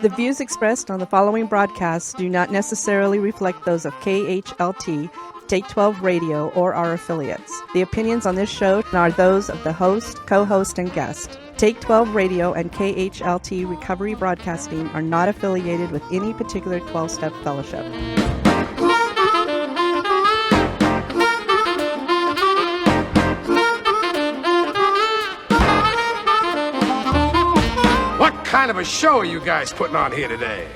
The views expressed on the following broadcasts do not necessarily reflect those of KHLT, Take 12 Radio, or our affiliates. The opinions on this show are those of the host, co-host, and guest. Take 12 Radio and KHLT Recovery Broadcasting are not affiliated with any particular 12-step fellowship. What kind of a show are you guys putting on here today?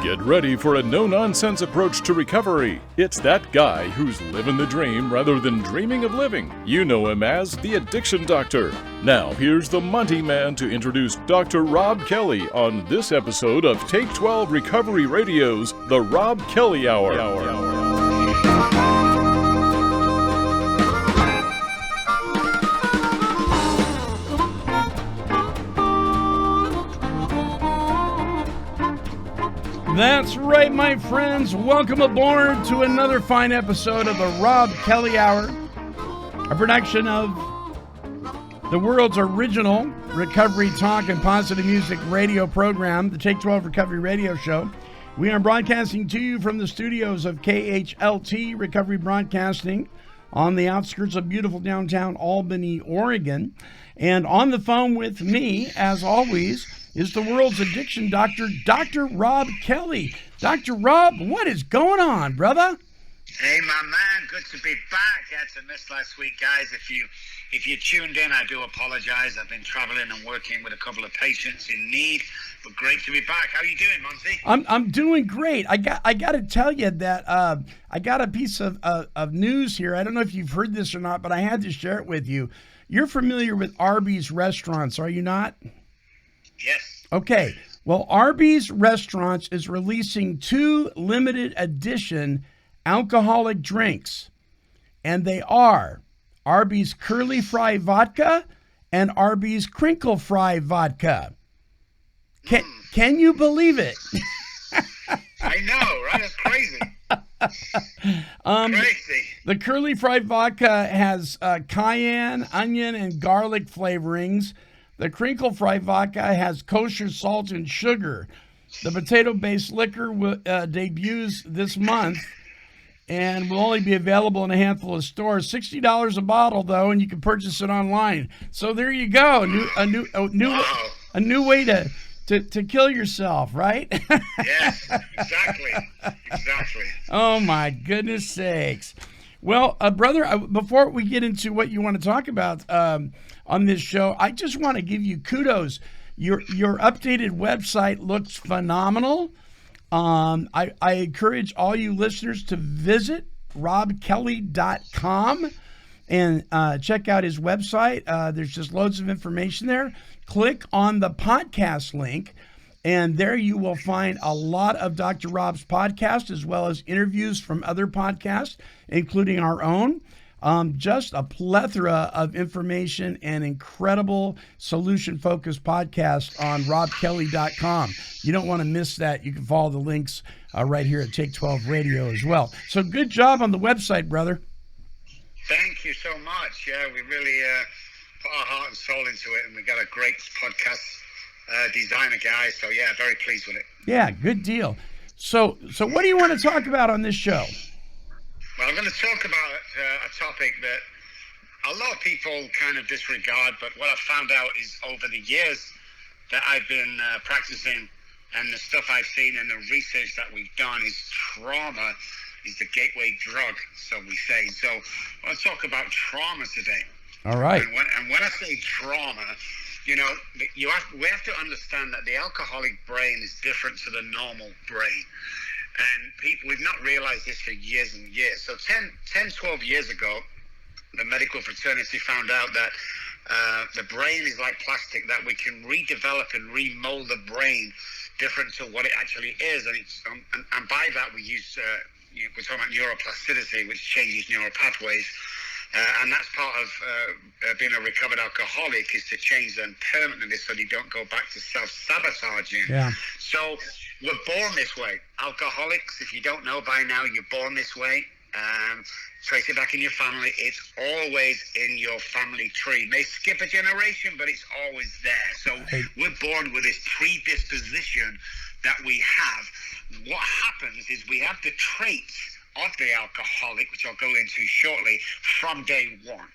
Get ready for a no-nonsense approach to recovery. It's that guy who's living the dream rather than dreaming of living. You know him as the Addiction Doctor. Now, here's the Monty Man to introduce Dr. Rob Kelly on this episode of Take 12 Recovery Radio's The Rob Kelly Hour. That's right, my friends. Welcome aboard to another fine episode of the Rob Kelly Hour, a production of the world's original recovery talk and positive music radio program, the Take 12 Recovery Radio Show. We are broadcasting to you from the studios of KHLT Recovery Broadcasting on the outskirts of beautiful downtown Albany, Oregon. And on the phone with me, as always, is the world's addiction doctor, Dr. Rob Kelly. Dr. Rob, what is going on, brother? Hey, my man, good to be back. Had to miss last week, guys. If you tuned in, I do apologize. I've been traveling and working with a couple of patients in need, but great to be back. How are you doing, Monty? I'm doing great. I got to tell you that I got a piece of news here. I don't know if you've heard this or not, but I had to share it with you. You're familiar with Arby's restaurants, are you not? Yes. Okay. Well, Arby's Restaurants is releasing 2 limited edition alcoholic drinks, and they are Arby's Curly Fry Vodka and Arby's Crinkle Fry Vodka. Can you believe it? I know, right? That's crazy. Crazy. The Curly Fry Vodka has cayenne, onion, and garlic flavorings. The Crinkle Fry Vodka has kosher salt and sugar. The potato-based liquor debuts this month and will only be available in a handful of stores. $60 a bottle, though, and you can purchase it online. So there you go, a new way to kill yourself, right? Yes, exactly. Oh my goodness sakes! Well, brother, before we get into what you want to talk about on this show, I just want to give you kudos. Your updated website looks phenomenal. I encourage all you listeners to visit robkelly.com and check out his website. There's just loads of information there. Click on the podcast link, and there you will find a lot of Dr. Rob's podcast, as well as interviews from other podcasts, including our own. Just a plethora of information and incredible solution-focused podcast on robkelly.com. You don't want to miss that. You can follow the links right here at Take 12 Radio as well. So good job on the website, brother. Thank you so much. Yeah, we really put our heart and soul into it, and we got a great podcast designer guy. So yeah, very pleased with it. Yeah, good deal. So what do you want to talk about on this show? Well, I'm going to talk about a topic that a lot of people kind of disregard, but what I've found out is over the years that I've been practicing and the stuff I've seen and the research that we've done is trauma is the gateway drug, so we say. So I want to talk about trauma today. All right. And when I say trauma, you know, we have to understand that the alcoholic brain is different to the normal brain. And we've not realized this for years and years. So 12 years ago, the medical fraternity found out that the brain is like plastic, that we can redevelop and remold the brain different to what it actually is. And by that, we use, we're talking about neuroplasticity, which changes neural pathways. And that's part of being a recovered alcoholic, is to change them permanently so they don't go back to self-sabotaging. Yeah. So we're born this way. Alcoholics, if you don't know by now, you're born this way. trace it back in your family. It's always in your family tree. May skip a generation, but it's always there. So we're born with this predisposition that we have. What happens is we have the traits of the alcoholic, which I'll go into shortly, from day one.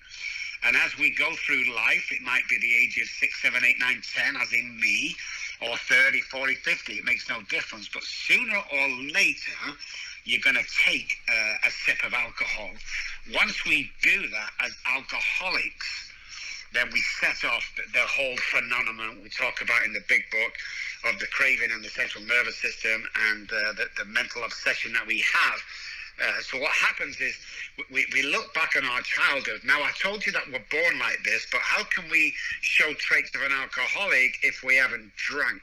And as we go through life, it might be the age of 6, 7, 8, 9, 10, as in me, or 30, 40, 50. It makes no difference. But sooner or later, you're going to take a sip of alcohol. Once we do that as alcoholics, then we set off the whole phenomenon we talk about in the big book of the craving and the central nervous system and the mental obsession that we have. So what happens is we look back on our childhood. Now, I told you that we're born like this, but how can we show traits of an alcoholic if we haven't drank?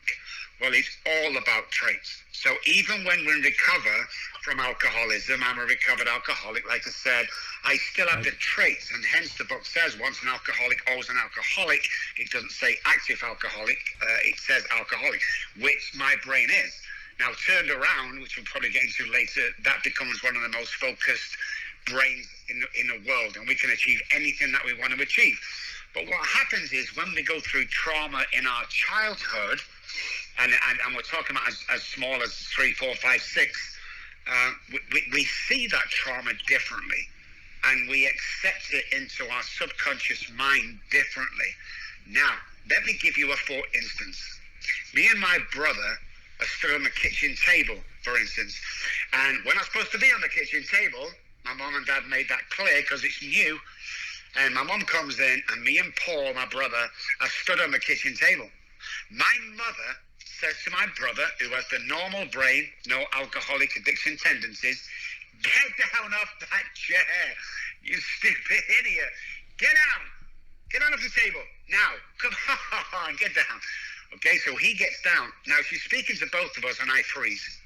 Well, it's all about traits. So even when we recover from alcoholism, I'm a recovered alcoholic, like I said, I still have the traits. And hence the book says once an alcoholic, always an alcoholic. It doesn't say active alcoholic. It says alcoholic, which my brain is. Now, turned around, which we'll probably get into later, that becomes one of the most focused brains in the world, and we can achieve anything that we want to achieve. But what happens is when we go through trauma in our childhood, and we're talking about as small as 3, 4, 5, 6, we see that trauma differently, and we accept it into our subconscious mind differently. Now, let me give you a for instance. Me and my brother are stood on the kitchen table, for instance, and we're not supposed to be on the kitchen table. My mom and dad made that clear because it's new. And my mom comes in, and me and Paul, my brother, are stood on the kitchen table. My mother says to my brother, who has the normal brain, no alcoholic addiction tendencies, "Get down off that chair, you stupid idiot. Get out. Get out of the table. Now, come on, get down." Okay, so he gets down. Now, she's speaking to both of us, and I freeze.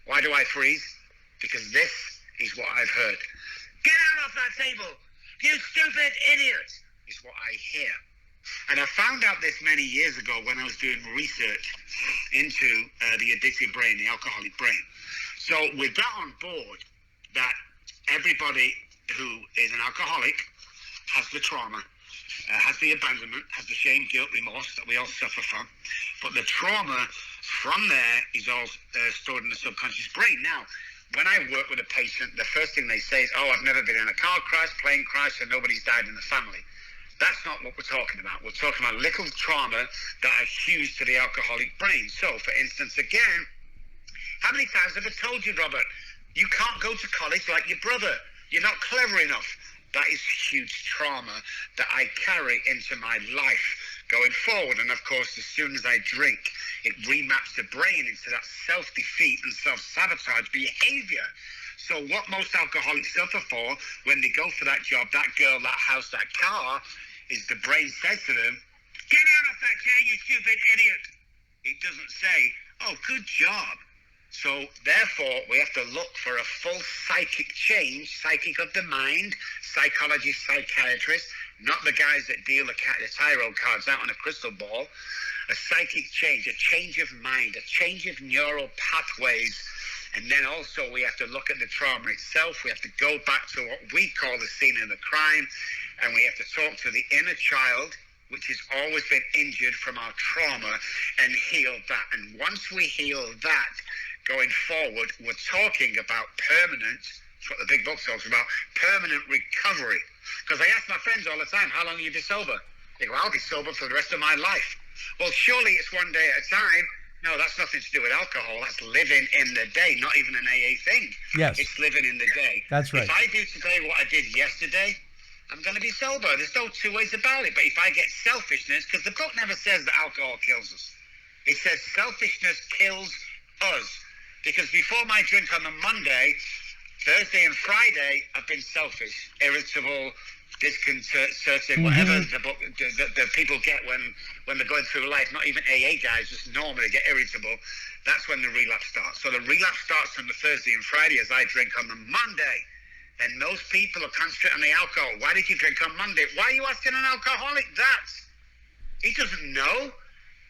Why do I freeze? Because this is what I've heard. "Get out of that table, you stupid idiot," is what I hear. And I found out this many years ago when I was doing research into the addicted brain, the alcoholic brain. So we got on board that everybody who is an alcoholic has the trauma, has the abandonment, has the shame, guilt, remorse that we all suffer from. But the trauma from there is all stored in the subconscious brain. Now, when I work with a patient, the first thing they say is, "Oh, I've never been in a car crash, plane crash, and nobody's died in the family." That's not what we're talking about. We're talking about little trauma that are huge to the alcoholic brain. So, for instance, again, how many times have I told you, Robert, you can't go to college like your brother. You're not clever enough. That is huge trauma that I carry into my life going forward. And of course, as soon as I drink, it remaps the brain into that self-defeat and self-sabotage behavior. So what most alcoholics suffer for when they go for that job, that girl, that house, that car, is the brain says to them, "Get out of that chair, you stupid idiot." It doesn't say, "Oh, good job." So therefore, we have to look for a full psychic change, psychic of the mind, psychologist, psychiatrist, not the guys that deal the tarot cards out on a crystal ball. A psychic change, a change of mind, a change of neural pathways. And then also we have to look at the trauma itself. We have to go back to what we call the scene of the crime. And we have to talk to the inner child, which has always been injured from our trauma, and heal that. And once we heal that, going forward, we're talking about permanent, that's what the big book talks about, permanent recovery. Because I ask my friends all the time, "How long will you be sober?" They go, "I'll be sober for the rest of my life." Well, surely it's one day at a time. No, that's nothing to do with alcohol. That's living in the day, not even an AA thing. Yes. It's living in the day. That's right. If I do today what I did yesterday, I'm going to be sober. There's no two ways about it. But if I get selfishness, because the book never says that alcohol kills us. It says selfishness kills us. Because before my drink on the Monday, Thursday and Friday, I've been selfish, irritable, disconcerted, whatever the people get when they're going through life. Not even AA guys, just normally get irritable. That's when the relapse starts. So the relapse starts on the Thursday and Friday as I drink on the Monday. And most people are concentrating on the alcohol. Why did you drink on Monday? Why are you asking an alcoholic that? He doesn't know.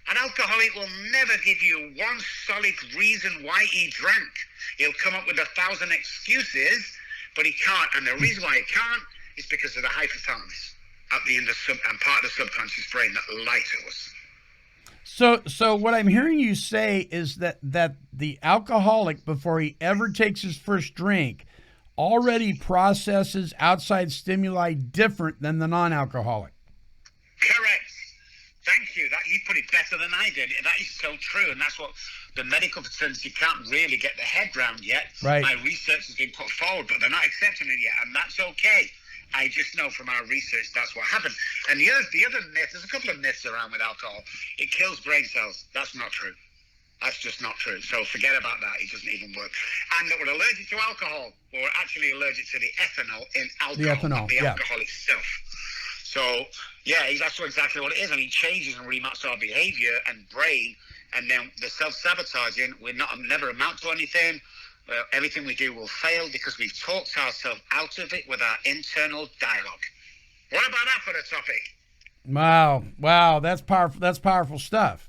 An alcoholic will never give you one solid reason why he drank. He'll come up with 1,000 excuses, but he can't. And the reason why he can't is because of the hypothalamus at the end of and part of the subconscious brain that lie to us. So what I'm hearing you say is that the alcoholic, before he ever takes his first drink, already processes outside stimuli different than the non-alcoholic. Correct. Thank you. That you put it better than I did. That is so true, and that's what the medical fraternity can't really get their head round yet. Right. My research has been put forward, but they're not accepting it yet, and that's okay. I just know from our research that's what happened. And the other myth, there's a couple of myths around with alcohol. It kills brain cells. That's not true. That's just not true. So forget about that. It doesn't even work. And that we're allergic to alcohol. We're actually allergic to the ethanol in alcohol, the alcohol itself. So, yeah, that's exactly what it is. And it changes and remaps our behavior and brain. And then the self-sabotaging, never amount to anything. Everything we do will fail because we've talked ourselves out of it with our internal dialogue. What about that for the topic? Wow, that's powerful. That's powerful stuff.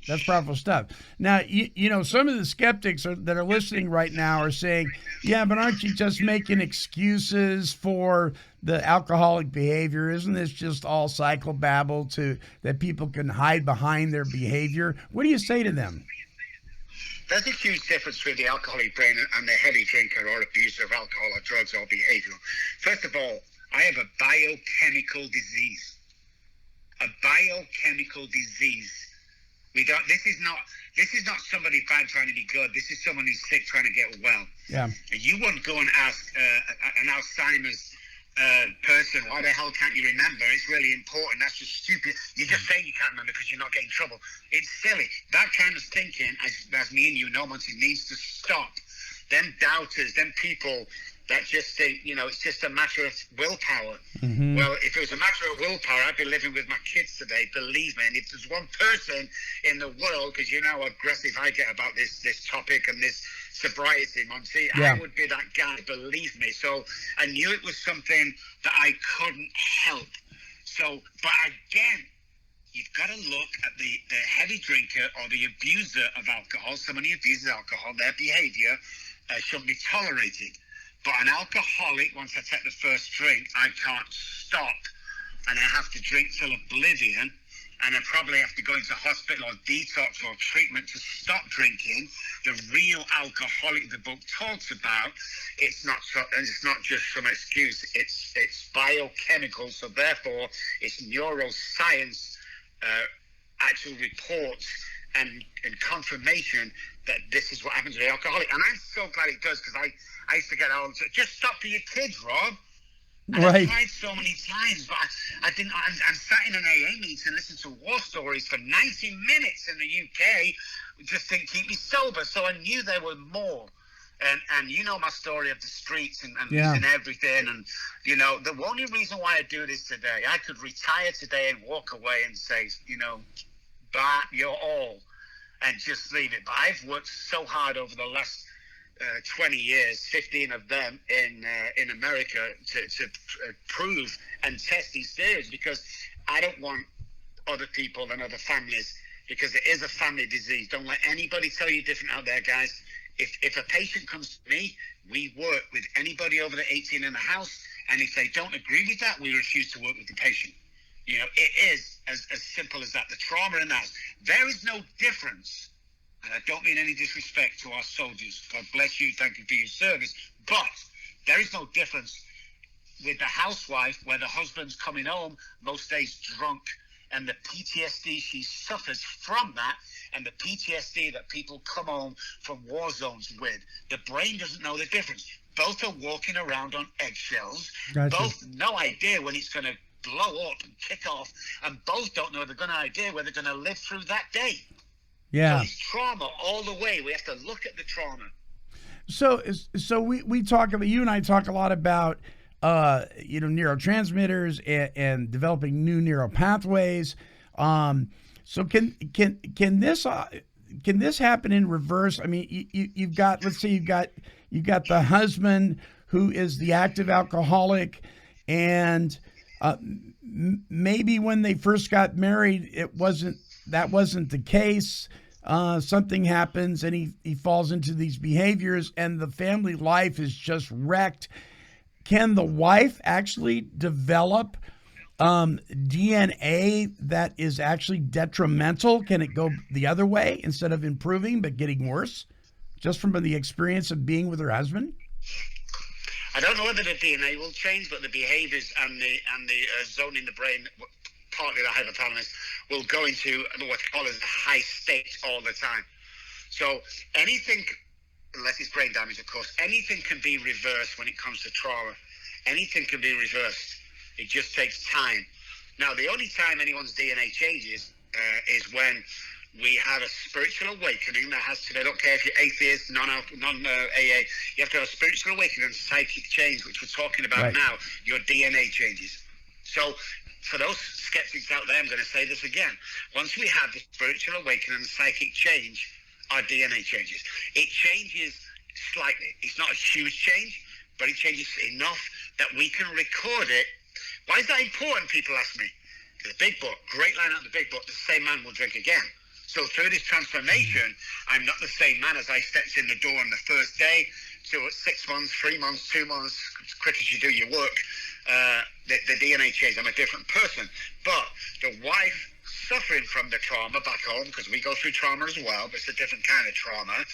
Now, you know, some of the skeptics that are listening right now are saying, yeah, but aren't you just making excuses for the alcoholic behavior? Isn't this just all psychobabble that people can hide behind their behavior? What do you say to them? There's a huge difference between the alcoholic brain and the heavy drinker or abuser of alcohol or drugs or behavioral. First of all, I have a biochemical disease. A biochemical disease. This is not somebody bad trying to be good. This is someone who's sick trying to get well. Yeah. And you wouldn't go and ask an Alzheimer's person, why the hell can't you remember? It's really important. That's just stupid. You're just saying you can't remember because you're not getting in trouble. It's silly. That kind of thinking, as me and you know, Monty, needs to stop. Them doubters, them people that just think, you know, it's just a matter of willpower. Mm-hmm. Well, if it was a matter of willpower, I'd be living with my kids today, believe me. And if there's one person in the world, because you know how aggressive I get about this topic and this sobriety, Monty, I would be that guy, believe me. So I knew it was something that I couldn't help. So, but again, you've got to look at the heavy drinker or the abuser of alcohol. Someone who abuses alcohol, their behavior shouldn't be tolerated. But an alcoholic, once I take the first drink, I can't stop. And I have to drink till oblivion. And I probably have to go into hospital or detox or treatment to stop drinking. The real alcoholic the book talks about, it's not just some excuse. It's biochemical. So therefore, it's neuroscience, actual reports and confirmation that this is what happens to the alcoholic. And I'm so glad it does, because I used to get on to just stop for your kids, Rob. And right. I tried so many times, but I didn't. I'm sat in an AA meeting and listen to war stories for 90 minutes in the UK, just to keep me sober. So I knew there were more. And you know my story of the streets and losing everything. And, you know, the only reason why I do this today, I could retire today and walk away and say, you know, but you're all, and just leave it. But I've worked so hard over the last 20 years, 15 of them in America, to prove and test these theories, because I don't want other people and other families, because it is a family disease. Don't let anybody tell you different out there, guys. If a patient comes to me, we work with anybody over the 18 in the house, and if they don't agree with that, we refuse to work with the patient. You know, it is as simple as that. The trauma in the house. There is no difference. And I don't mean any disrespect to our soldiers. God bless you. Thank you for your service. But there is no difference with the housewife, where the husband's coming home most days drunk, and the PTSD she suffers from that, and the PTSD that people come home from war zones with. The brain doesn't know the difference. Both are walking around on eggshells. Gotcha. Both no idea when it's going to blow up and kick off, and both don't know the idea where they're going to live through that day. Yeah. So it's trauma all the way. We have to look at the trauma. So we talk about, you and I talk a lot about neurotransmitters and developing new neural pathways. So can this happen in reverse? I mean, you've got, let's say you've got the husband who is the active alcoholic, and maybe when they first got married, that wasn't the case. Something happens and he falls into these behaviors, and the family life is just wrecked. can the wife actually develop DNA that is actually detrimental? Can it go the other way instead of improving but getting worse, just from the experience of being with her husband? I don't know whether the DNA will change, but the behaviors and the zone in the brain, partly the hypothalamus, will go into what's called a high state all the time. So anything, unless it's brain damage, of course, anything can be reversed when it comes to trauma. Anything can be reversed. It just takes time. Now, the only time anyone's DNA changes is when we have a spiritual awakening that has to, I don't care if you're atheist, non-AA, you have to have a spiritual awakening and psychic change, which we're talking about now. Your DNA changes. So for those skeptics out there, I'm going to say this again. Once we have the spiritual awakening and psychic change, our DNA changes. It changes slightly. It's not a huge change, but it changes enough that we can record it. Why is that important, people ask me? The big book, great line out of the big book, the same man will drink again. So through this transformation, I'm not the same man as I stepped in the door on the first day. So at 6 months, 3 months, 2 months, as quick as you do your work, the DNA change. I'm a different person. But the wife suffering from the trauma back home, because we go through trauma as well, but it's a different kind of trauma,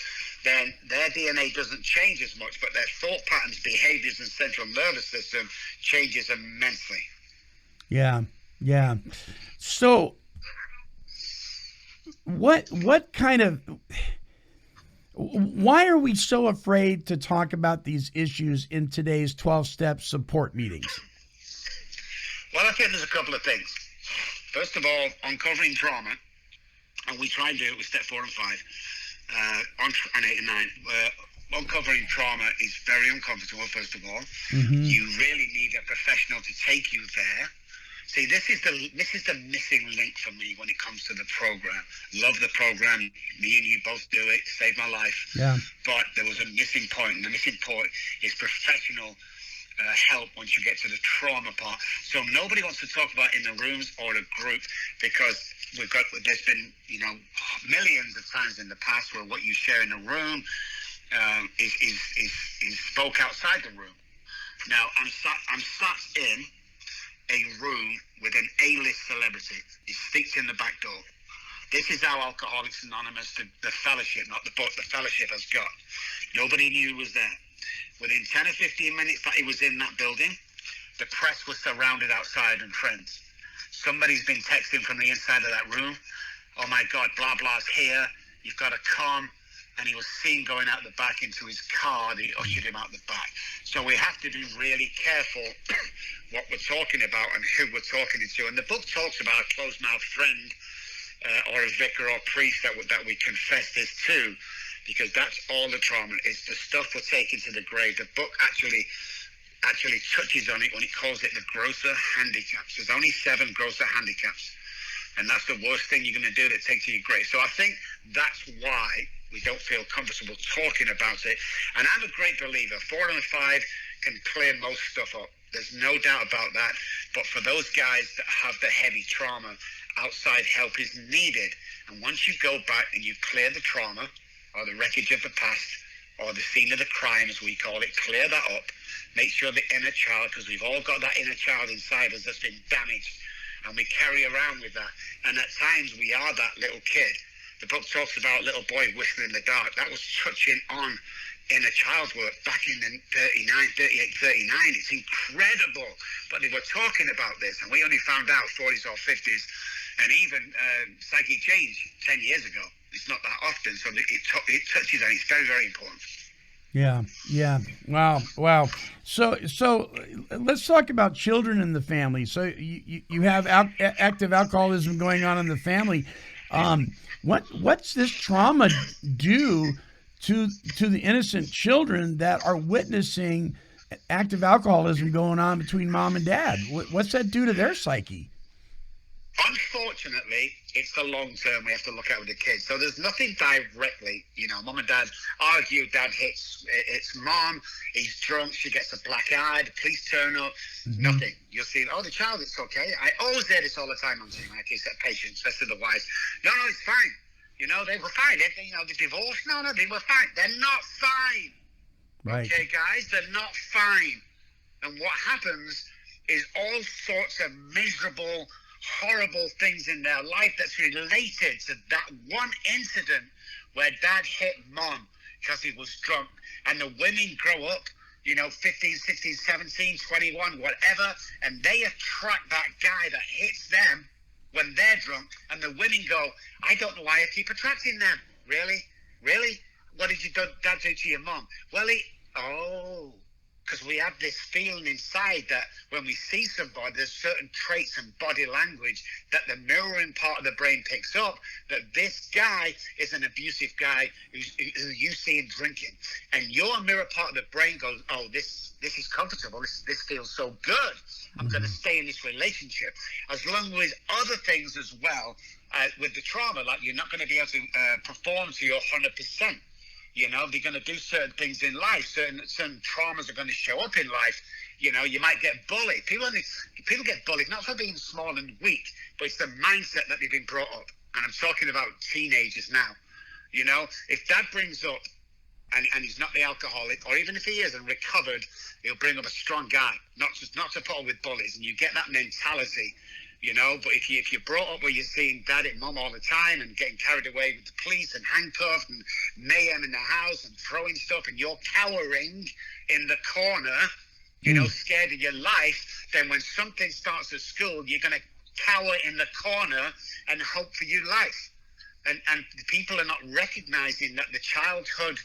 then their DNA doesn't change as much, but their thought patterns, behaviors, and central nervous system changes immensely. Yeah. So what kind of, why are we so afraid to talk about these issues in today's 12-step support meetings? Well, I think there's a couple of things. First of all, uncovering trauma, and we try and do it with step 4 and 5, and 8 and 9. Uncovering trauma is very uncomfortable, first of all. Mm-hmm. You really need a professional to take you there. See, this is the missing link for me when it comes to the program. Love the program. Me and you both do it. Saved my life. Yeah. But there was a missing point, and the missing point is professional help once you get to the trauma part. So nobody wants to talk about in the rooms or the group, because there's been millions of times in the past where what you share in the room is spoke outside the room. Now I'm sat in a room with an A-list celebrity. He sticks in the back door. This is how Alcoholics Anonymous, the fellowship, not the book, the fellowship has got. Nobody knew he was there. Within 10 or 15 minutes that he was in that building, the press was surrounded outside and friends. Somebody's been texting from the inside of that room. Oh my God, blah, blah's here. You've got to come. And he was seen going out the back into his car. They ushered him out the back. So we have to be really careful what we're talking about and who we're talking to. And the book talks about a closed-mouthed friend or a vicar or priest that we confess this to, because that's all the trauma. It's the stuff we're taking to the grave. The book actually touches on it when it calls it the grosser handicaps. There's only 7 grosser handicaps. And that's the worst thing you're going to do that takes you to your grave. So I think that's why we don't feel comfortable talking about it. And I'm a great believer. 4 and 5 can clear most stuff up. There's no doubt about that. But for those guys that have the heavy trauma, outside help is needed. And once you go back and you clear the trauma or the wreckage of the past or the scene of the crime, as we call it, clear that up. Make sure the inner child, because we've all got that inner child inside us that's been damaged, and we carry around with that. And at times we are that little kid. The book talks about a little boy whistling in the dark. That was touching on inner child work back in the 38, 39. It's incredible. But they were talking about this, and we only found out 40s or 50s, and even psychic change 10 years ago. It's not that often, so it touches on it. It's very, very important. Yeah. Wow. So let's talk about children in the family. So you have active alcoholism going on in the family. What's this trauma do to the innocent children that are witnessing active alcoholism going on between mom and dad? What's that do to their psyche? Unfortunately, it's the long term we have to look at with the kids. So there's nothing directly, mom and dad argue, dad hits mom, he's drunk, she gets a black eye, the police turn up, nothing. You'll see, the child, it's okay. I always hear this all the time on Zoom, like you said, patients, especially the wives. No, it's fine. They were fine. They divorced. No, they were fine. They're not fine. Right. Okay, guys, they're not fine. And what happens is all sorts of miserable, horrible things in their life that's related to that one incident where dad hit mom because he was drunk. And the women grow up, 15, 16, 17, 21, whatever, and they attract that guy that hits them when they're drunk. And the women go, I don't know why I keep attracting them. Really? Really? What did your dad do to your mom? Well, because we have this feeling inside that when we see somebody, there's certain traits and body language that the mirroring part of the brain picks up, that this guy is an abusive guy who you see him drinking. And your mirror part of the brain goes, oh, this is comfortable. This feels so good. I'm going to stay in this relationship. As long as other things as well, with the trauma, like you're not going to be able to perform to your 100%. They're going to do certain things in life. Certain traumas are going to show up in life. You might get bullied. People get bullied, not for being small and weak, but it's the mindset that they've been brought up. And I'm talking about teenagers now. If dad brings up, and he's not the alcoholic, or even if he is and recovered, he'll bring up a strong guy, not to put up with bullies. And you get that mentality. But if you're brought up where you're seeing dad and mom all the time and getting carried away with the police and handcuffed and mayhem in the house and throwing stuff, and you're cowering in the corner, scared of your life, then when something starts at school, you're going to cower in the corner and hope for your life. And people are not recognizing that the childhood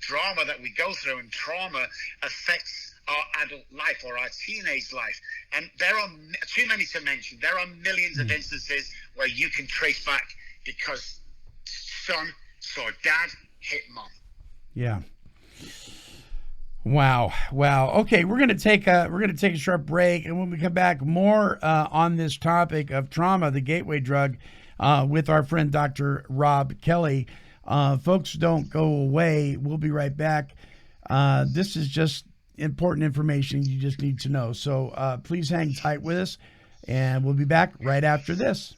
drama that we go through and trauma affects our adult life or our teenage life. And there are too many to mention. There are millions of instances where you can trace back because son saw dad hit mom. Yeah. Wow. Okay, we're gonna take a short break, and when we come back, more on this topic of trauma, the gateway drug, with our friend Dr. Rob Kelly. Folks, don't go away. We'll be right back. This is just important information you just need to know. So please hang tight with us, and we'll be back right after this.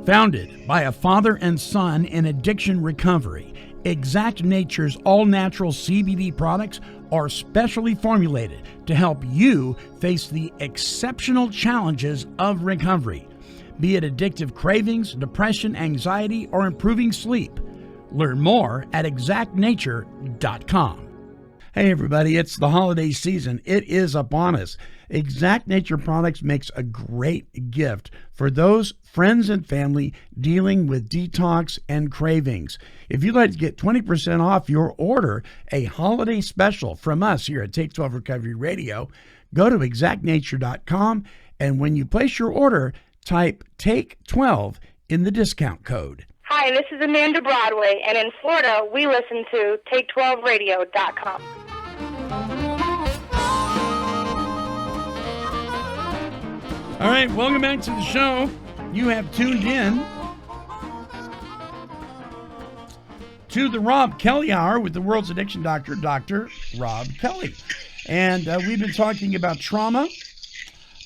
Founded by a father and son in addiction recovery, Exact Nature's all-natural CBD products are specially formulated to help you face the exceptional challenges of recovery, be it addictive cravings, depression, anxiety, or improving sleep. Learn more at exactnature.com. Hey everybody, it's the holiday season. It is upon us. Exact Nature Products makes a great gift for those friends and family dealing with detox and cravings. If you'd like to get 20% off your order, a holiday special from us here at Take 12 Recovery Radio, go to exactnature.com, and when you place your order, type Take 12 in the discount code. Hi, this is Amanda Broadway, and in Florida, we listen to Take12Radio.com. All right, welcome back to the show. You have tuned in to the Rob Kelly Hour with the world's addiction doctor, Dr. Rob Kelly. And we've been talking about trauma.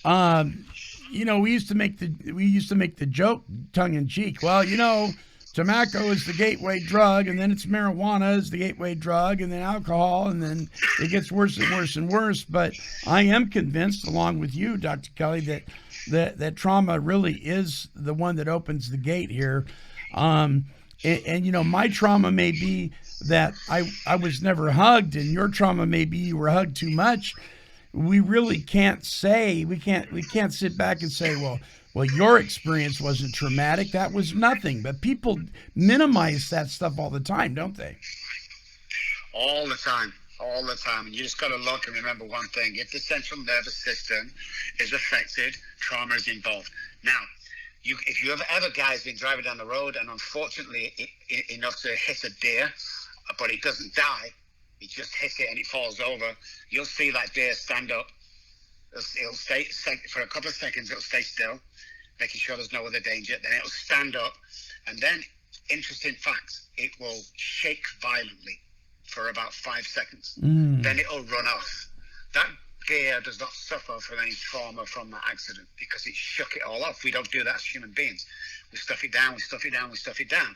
We used to make the joke tongue in cheek. Well, tobacco is the gateway drug, and then it's marijuana is the gateway drug, and then alcohol, and then it gets worse and worse and worse. But I am convinced, along with you, Dr. Kelly, that trauma really is the one that opens the gate here. And my trauma may be that I was never hugged, and your trauma may be you were hugged too much. We really can't say, we can't sit back and say, well, your experience wasn't traumatic. That was nothing. But people minimize that stuff all the time, don't they? All the time. And you just got to look and remember one thing. If the central nervous system is affected, trauma is involved. Now, if you ever guys been driving down the road and unfortunately enough to hit a deer, but it doesn't die, it just hits it and it falls over, you'll see that deer stand up. It'll stay for a couple of seconds. It'll stay still, making sure there's no other danger. Then it'll stand up, and then, interesting facts, it will shake violently. for about 5 seconds. Then it'll run off. That gear does not suffer from any trauma from that accident because it shook it all off. We don't do that as human beings. We stuff it down, we stuff it down, we stuff it down.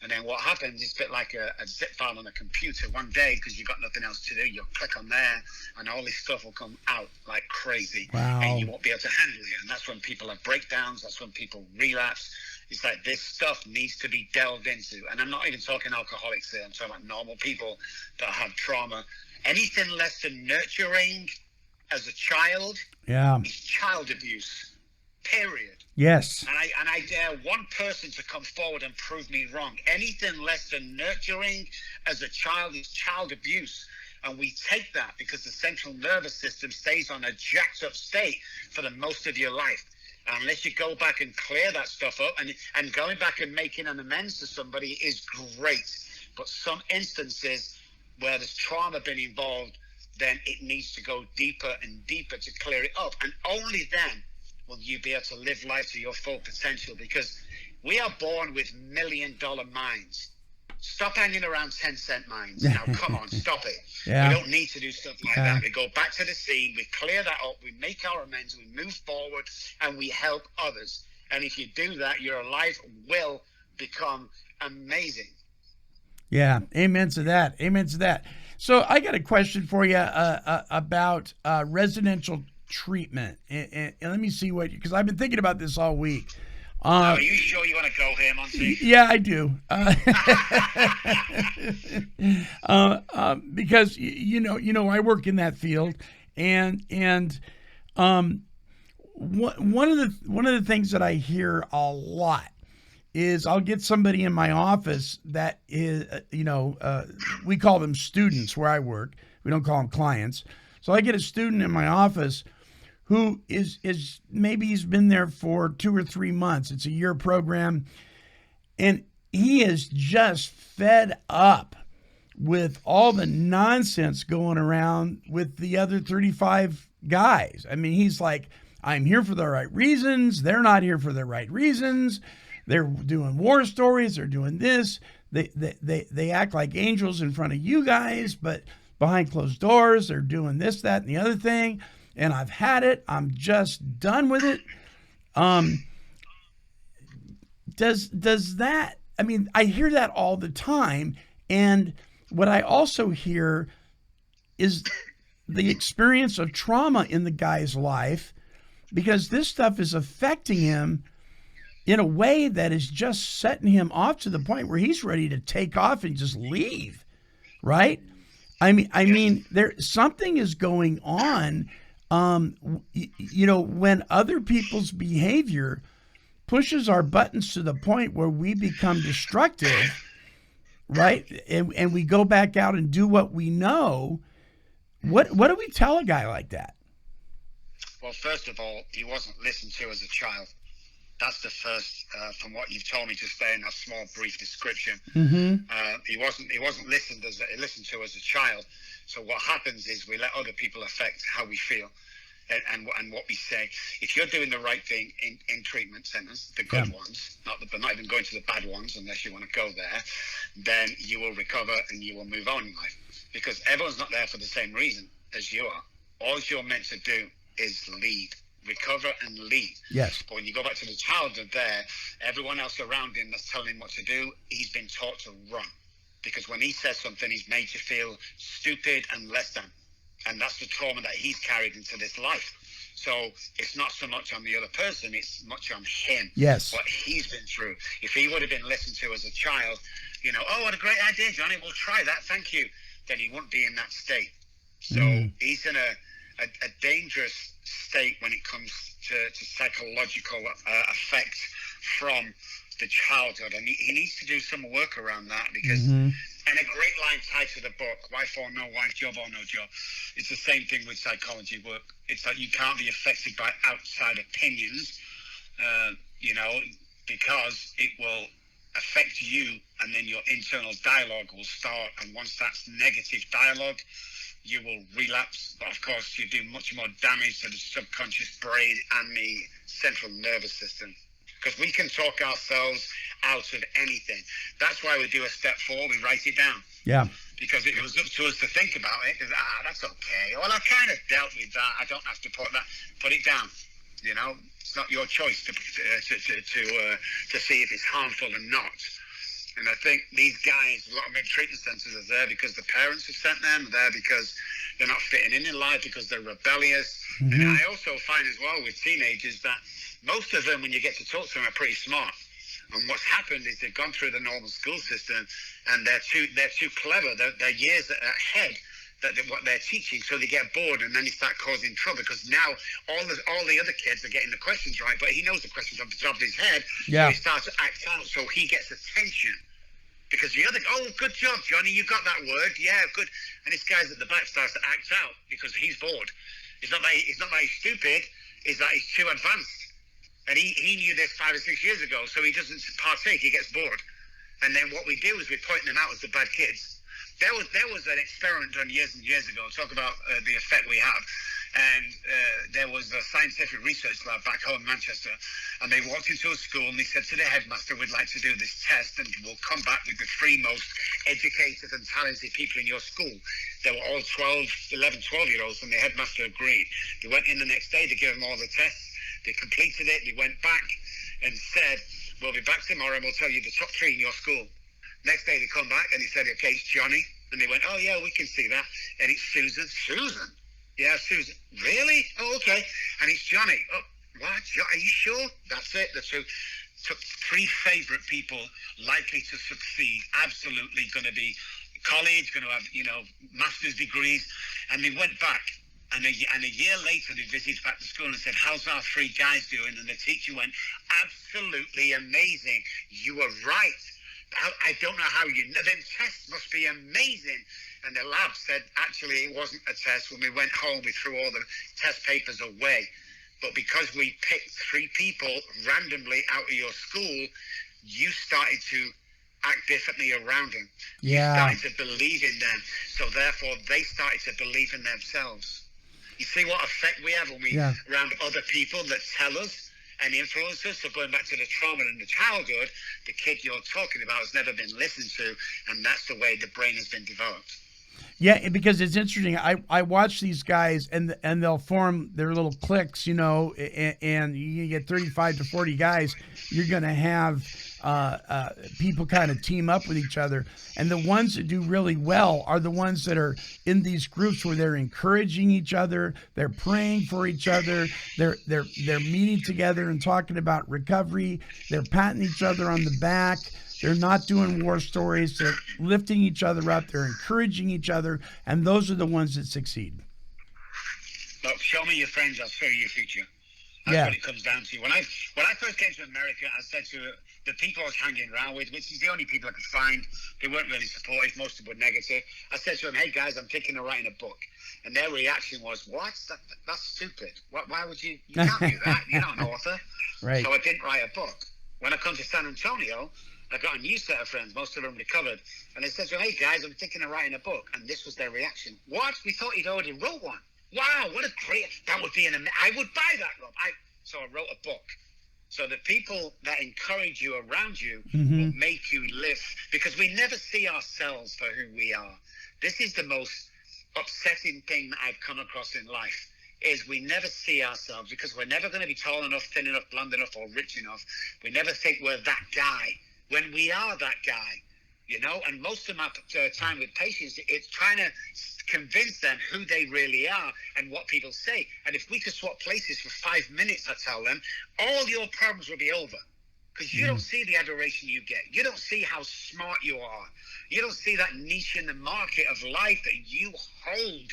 And then what happens is a bit like a zip file on a computer. One day, because you've got nothing else to do, you'll click on there and all this stuff will come out like crazy. Wow. And you won't be able to handle it. And that's when people have breakdowns. That's when people relapse. It's like this stuff needs to be delved into. And I'm not even talking alcoholics here. I'm talking about normal people that have trauma. Anything less than nurturing as a child is child abuse, period. Yes. And I dare one person to come forward and prove me wrong. Anything less than nurturing as a child is child abuse. And we take that because the central nervous system stays on a jacked up state for the most of your life. Unless you go back and clear that stuff up, and going back and making an amends to somebody is great. But some instances where there's trauma been involved, then it needs to go deeper and deeper to clear it up. And only then will you be able to live life to your full potential, because we are born with $1 million minds. Stop hanging around 10-cent minds. Now, come on, stop it. Yeah. We don't need to do stuff like that. We go back to the scene, we clear that up, we make our amends, we move forward, and we help others. And if you do that, your life will become amazing. Yeah, amen to that. Amen to that. So I got a question for you about residential treatment. And let me see what, because I've been thinking about this all week. Are you sure you want to go here, Monty? Yeah, I do. Because you know, I work in that field, and one of the things that I hear a lot is I'll get somebody in my office that is, we call them students where I work. We don't call them clients. So I get a student in my office who is maybe he's been there for 2 or 3 months. It's a year program. And he is just fed up with all the nonsense going around with the other 35 guys. I mean, he's like, I'm here for the right reasons. They're not here for the right reasons. They're doing war stories. They're doing this. They act like angels in front of you guys, but behind closed doors, they're doing this, that, and the other thing. And I've had it. I'm just done with it. Does that, I mean, I hear that all the time. And what I also hear is the experience of trauma in the guy's life, because this stuff is affecting him in a way that is just setting him off to the point where he's ready to take off and just leave. Right? I mean, there something is going on. When other people's behavior pushes our buttons to the point where we become destructive, right? And we go back out and do what we know. What do we tell a guy like that? Well, first of all, he wasn't listened to as a child. That's the first, from what you've told me just there in that small, brief description. Mm-hmm. He wasn't listened to as a child. So what happens is we let other people affect how we feel and what we say. If you're doing the right thing in treatment centers, the good ones, not even going to the bad ones unless you want to go there, then you will recover and you will move on in life. Because everyone's not there for the same reason as you are. All you're meant to do is lead. Recover and lead. Yes. But when you go back to the child there, everyone else around him that's telling him what to do, he's been taught to run. Because when he says something, he's made you feel stupid and less than. And that's the trauma that he's carried into this life. So it's not so much on the other person, it's much on him. Yes. What he's been through. If he would have been listened to as a child, oh, what a great idea, Johnny, we'll try that, thank you. Then he wouldn't be in that state. So he's in a dangerous state when it comes to psychological effect from the childhood, and he needs to do some work around that, because and a great line tied to the book, Wife or No Wife, Job or No Job. It's the same thing with psychology work. It's like you can't be affected by outside opinions, because it will affect you, and then your internal dialogue will start, and once that's negative dialogue, you will relapse. But of course, you do much more damage to the subconscious brain and the central nervous system, because we can talk ourselves out of anything. That's why we do a step 4, we write it down. Yeah. because it was up to us to think about it. That's okay. Well, I kind of dealt with that. I don't have to put it down. You know, it's not your choice to see if it's harmful or not. And I think these guys, a lot of treatment centers are there because the parents have sent them. They're there because they're not fitting in life, because they're rebellious. And I also find as well with teenagers that most of them, when you get to talk to them, are pretty smart. And what's happened is they've gone through the normal school system, and they're too clever. They're years ahead what they're teaching, so they get bored, and then they start causing trouble, because now all the other kids are getting the questions right, but he knows the questions off the top of his head. Yeah. So he starts to act out, so he gets attention. Because the other, good job, Johnny, you got that word, yeah, good. And this guy's at the back starts to act out because he's bored. It's not that he's stupid, it's that he's too advanced. And he knew this 5 or 6 years ago, so he doesn't partake, he gets bored. And then what we do is we point them out as the bad kids. There was an experiment done years and years ago, talk about the effect we have. And there was a scientific research lab back home in Manchester, and they walked into a school and they said to the headmaster, we'd like to do this test and we'll come back with the 3 most educated and talented people in your school. They were all 12-year-olds, and the headmaster agreed. They went in the next day, they gave them all the tests, they completed it, they went back and said, we'll be back tomorrow and we'll tell you the top 3 in your school. Next day they come back and he said, okay, it's Johnny. And they went, oh yeah, we can see that. And it's Susan. Susan? Yeah, Susan. Really? Oh, okay. And it's Johnny. Oh, what? Are you sure? That's it. The two took 3 favorite people likely to succeed. Absolutely going to be college, going to have, master's degrees. And they went back. And a year later, they visited back to school and said, how's our 3 guys doing? And the teacher went, absolutely amazing. You were right. I don't know how you know. Them tests must be amazing. And the lab said, actually, it wasn't a test. When we went home, we threw all the test papers away. But because we picked 3 people randomly out of your school, you started to act differently around them. Yeah. You started to believe in them. So therefore, they started to believe in themselves. You see what effect we have when we around other people that tell us and influence us? So going back to the trauma in the childhood, the kid you're talking about has never been listened to, and that's the way the brain has been developed. Yeah, because it's interesting. I watch these guys, and they'll form their little cliques, and you get 35 to 40 guys. You're going to have people kind of team up with each other. And the ones that do really well are the ones that are in these groups where they're encouraging each other, they're praying for each other, they're meeting together and talking about recovery, they're patting each other on the back. They're not doing war stories. They're lifting each other up. They're encouraging each other. And those are the ones that succeed. Look, show me your friends, I'll show you your future. That's what it comes down to. When I first came to America, I said to the people I was hanging around with, which is the only people I could find, they weren't really supportive, most of them were negative. I said to them, hey guys, I'm thinking of writing a book. And their reaction was, what? That's stupid. Why would you can't do that. You're not an author. Right. So I didn't write a book. When I come to San Antonio, I got a new set of friends, most of them recovered. And they said to me, hey guys, I'm thinking of writing a book. And this was their reaction. What? We thought you'd already wrote one. Wow, what a great, that would be I would buy that, Rob. So I wrote a book. So the people that encourage you around you will make you live, because we never see ourselves for who we are. This is the most upsetting thing that I've come across in life, is we never see ourselves, because we're never going to be tall enough, thin enough, blonde enough, or rich enough. We never think we're that guy when we are that guy, and most of my time with patients, it's trying to convince them who they really are and what people say. And if we could swap places for 5 minutes, I tell them, all your problems will be over. Because you don't see the adoration you get. You don't see how smart you are. You don't see that niche in the market of life that you hold.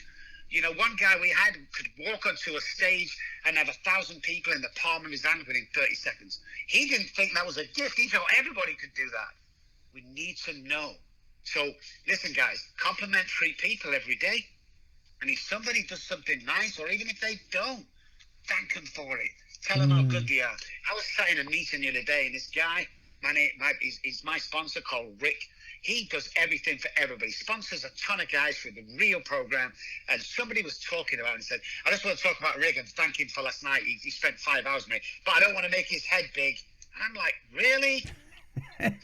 One guy we had could walk onto a stage and have 1,000 people in the palm of his hand within 30 seconds. He didn't think that was a gift. He thought everybody could do that. We need to know. So listen, guys, compliment 3 people every day. And if somebody does something nice, or even if they don't, thank them for it. Tell them how good they are. I was sat in a meeting the other day, and this guy, he's my sponsor, called Rick. He does everything for everybody. Sponsors a ton of guys through the Real program. And somebody was talking about it and said, I just want to talk about Rick and thank him for last night. He spent 5 hours with me, but I don't want to make his head big. And I'm like, really?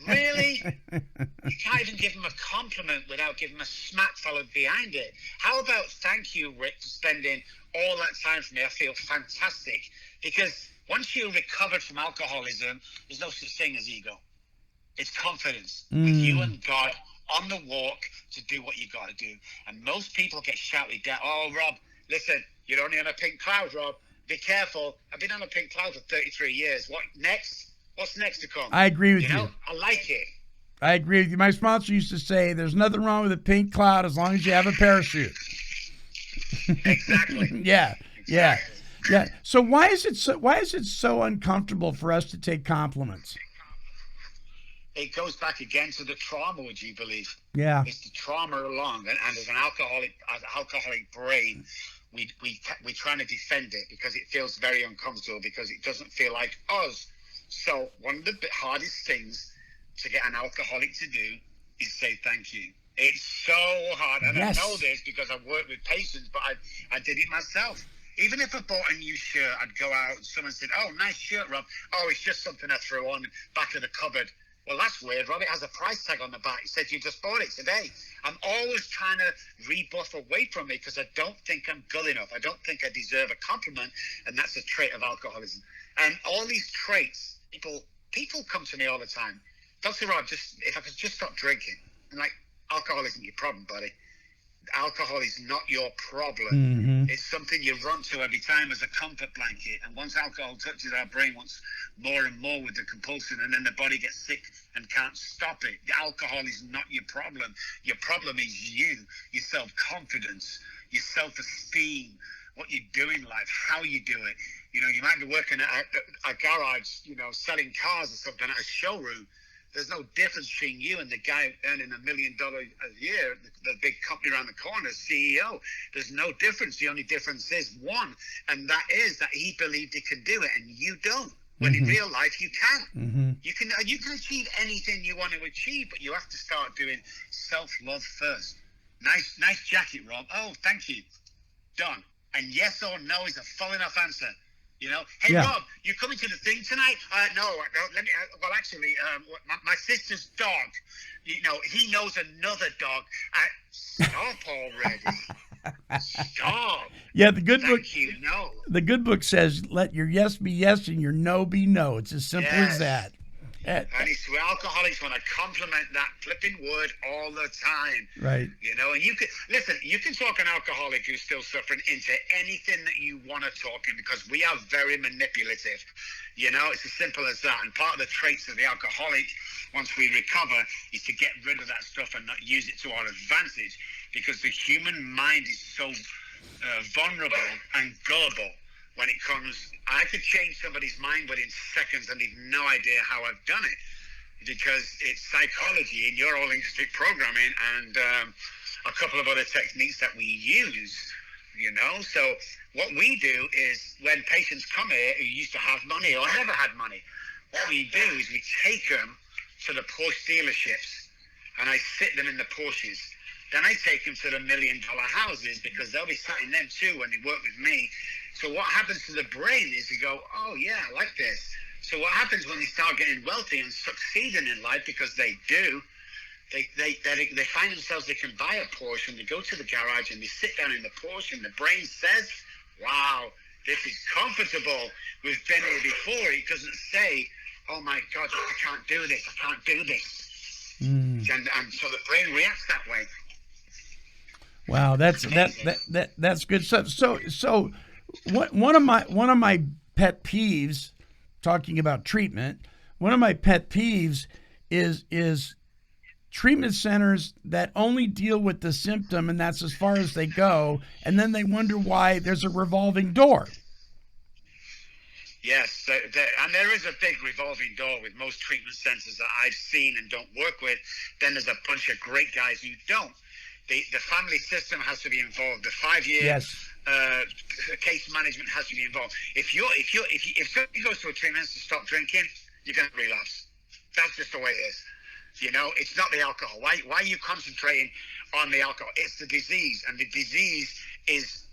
Really? You can't even give them a compliment without giving them a smack followed behind it. How about thank you, Rick, for spending all that time for me? I feel fantastic. Because once you're recovered from alcoholism, there's no such thing as ego. It's confidence with you and God on the walk to do what you got to do. And most people get shouted down. Oh, Rob, listen, you're only on a pink cloud, Rob. Be careful. I've been on a pink cloud for 33 years. What next? What's next to come? I agree with you. Know, I like it. I agree with you. My sponsor used to say, there's nothing wrong with a pink cloud as long as you have a parachute. Exactly. Yeah. So why is it so uncomfortable for us to take compliments? It goes back again to the trauma, would you believe? Yeah. It's the trauma along, and as an alcoholic brain, we're trying to defend it because it feels very uncomfortable because it doesn't feel like us. So one of the hardest things to get an alcoholic to do is say thank you. It's so hard, and yes. I know this because I've worked with patients, but I did it myself. Even if I bought a new shirt, I'd go out and someone said, "Oh, nice shirt, Rob." "Oh, it's just something I threw on back of the cupboard." "Well, that's weird, Rob. It has a price tag on the back. It said you just bought it today." I'm always trying to rebuff away from it because I don't think I'm good enough. I don't think I deserve a compliment, and that's a trait of alcoholism. And all these traits, people come to me all the time. "Dr. Rob, if I could just stop drinking." I'm like, alcohol isn't your problem, buddy. Alcohol is not your problem. Mm-hmm. It's something you run to every time as a comfort blanket. And once alcohol touches our brain, wants more and more with the compulsion, and then the body gets sick and can't stop it. The alcohol is not your problem. Your problem is you, your self-confidence, your self-esteem, what you do in life, how you do it. You know, you might be working at a garage, selling cars or something at a showroom. There's no difference between you and the guy earning $1 million a year, the big company around the corner, CEO. There's no difference. The only difference is one, and that is that he believed he could do it, and you don't. When in real life, you can't. Mm-hmm. You can achieve anything you want to achieve, but you have to start doing self-love first. Nice jacket, Rob. "Oh, thank you." Done. And yes or no is a full enough answer. "Hey, Yeah. Rob, you coming to the thing tonight?" No, let me. Well, actually, my sister's dog. He knows another dog. Stop already. Stop. Yeah, the good book. Thank you. No. The good book says, "Let your yes be yes and your no be no." It's as simple as Yes. that. And it's where alcoholics want to compliment that flipping word all the time. Right. And you can talk an alcoholic who's still suffering into anything that you want to talk in because we are very manipulative. It's as simple as that. And part of the traits of the alcoholic, once we recover, is to get rid of that stuff and not use it to our advantage because the human mind is so vulnerable and gullible. When it comes, I could change somebody's mind within seconds and have no idea how I've done it because it's psychology and neuro-linguistic programming and a couple of other techniques that we use, So what we do is when patients come here who used to have money or never had money, what we do is we take them to the Porsche dealerships and I sit them in the Porsches. Then I take them to the $1 million houses because they'll be sat in them too when they work with me. So what happens to the brain is you go, "Oh yeah, I like this." So what happens when they start getting wealthy and succeeding in life, because they do, they find themselves, they can buy a Porsche and they go to the garage and they sit down in the Porsche and the brain says, "Wow, this is comfortable. We've been here before." It doesn't say, "Oh my God, I can't do this. I can't do this." And so the brain reacts that way. Wow, that's good stuff. So one of my pet peeves, talking about treatment, one of my pet peeves is treatment centers that only deal with the symptom and that's as far as they go, and then they wonder why there's a revolving door. Yes, and there is a big revolving door with most treatment centers that I've seen and don't work with. Then there's a bunch of great guys who don't. The family system has to be involved. The 5-year case management has to be involved. If somebody goes to a treatment to stop drinking, you're going to relapse. That's just the way it is. It's not the alcohol. Why are you concentrating on the alcohol? It's the disease, and the disease is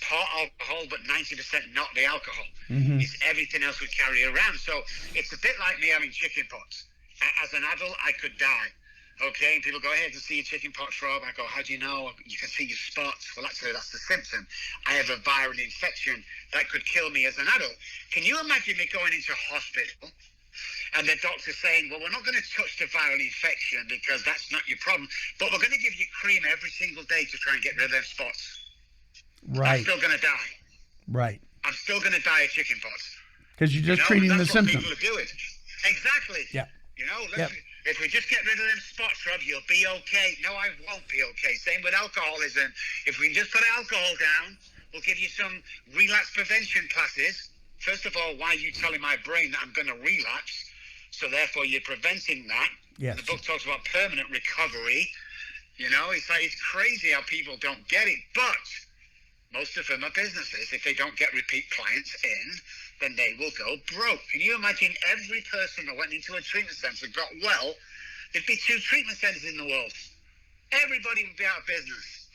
part alcohol, but 90% not the alcohol. Mm-hmm. It's everything else we carry around. So it's a bit like me having chicken pox. As an adult, I could die. Okay, and people go, hey, I can see your chicken pox, Rob. I go, how do you know? You can see your spots. Well, actually, that's the symptom. I have a viral infection that could kill me as an adult. Can you imagine me going into hospital and the doctor saying, well, we're not going to touch the viral infection because that's not your problem, but we're going to give you cream every single day to try and get rid of those spots. Right. I'm still going to die. Right. I'm still going to die of chicken pox. Because you're just treating the symptom. That's what people are doing. Exactly. Yeah. You know, listen, if we just get rid of them spots, Rob, you'll be okay. No, I won't be okay. Same with alcoholism. If we can just put alcohol down, we'll give you some relapse prevention classes. First of all, why are you telling my brain that I'm going to relapse? So therefore, you're preventing that. Yes. The book talks about permanent recovery. You know, it's like, it's crazy how people don't get it. But most of them are businesses. If they don't get repeat clients in, then they will go broke. Can you imagine every person that went into a treatment center and got well? There'd be 2 treatment centers in the world. Everybody would be out of business.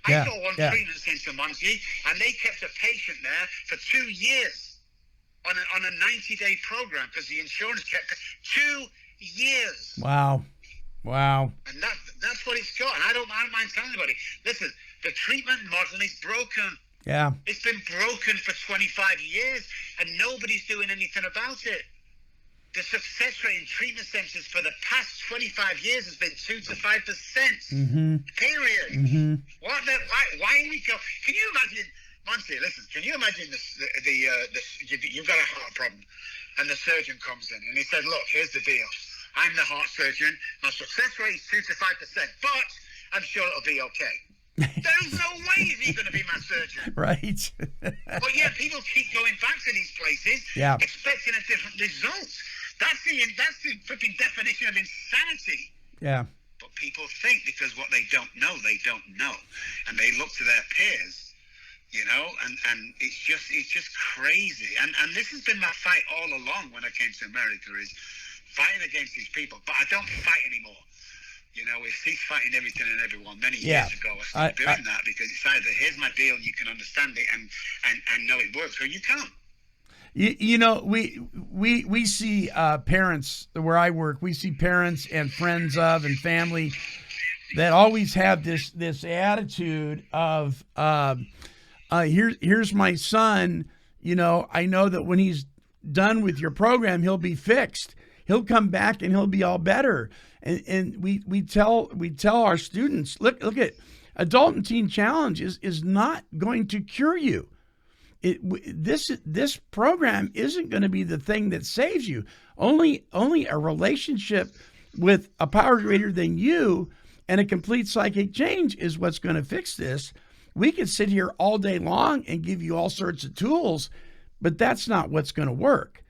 I saw one treatment center, Monty, and they kept a patient there for 2 years on a 90-day program because the insurance kept 2 years. Wow. And that's what it's got. And I don't mind telling anybody. Listen, the treatment model is broken. Yeah. It's been broken for 25 years, and nobody's doing anything about it. The success rate in treatment centers for the past 25 years has been 2 to 5%. Mm-hmm. Period. Mm-hmm. Why we go? Can you imagine, Monty? Listen, can you imagine you've got a heart problem, and the surgeon comes in and he said, "Look, here's the deal. I'm the heart surgeon. My success rate is 2 to 5%, but I'm sure it'll be okay." There's no way he's going to be my surgeon. Right. But yeah, people keep going back to these places, expecting a different result. That's the flipping definition of insanity. Yeah. But people think because what they don't know, and they look to their peers, you know, and it's just crazy. And this has been my fight all along when I came to America, is fighting against these people. But I don't fight anymore. You know, we ceased fighting everything and everyone many years ago. I stopped doing that because it's either here's my deal and you can understand it and know it works, or you can't. You know, we see parents where I work. We see parents and friends of and family that always have this attitude of here's my son. You know, I know that when he's done with your program, he'll be fixed. He'll come back and he'll be all better. And we tell our students, look at Adult and Teen Challenge is not going to cure you. This program isn't going to be the thing that saves you. Only a relationship with a power greater than you and a complete psychic change is what's going to fix this. We could sit here all day long and give you all sorts of tools, but that's not what's going to work.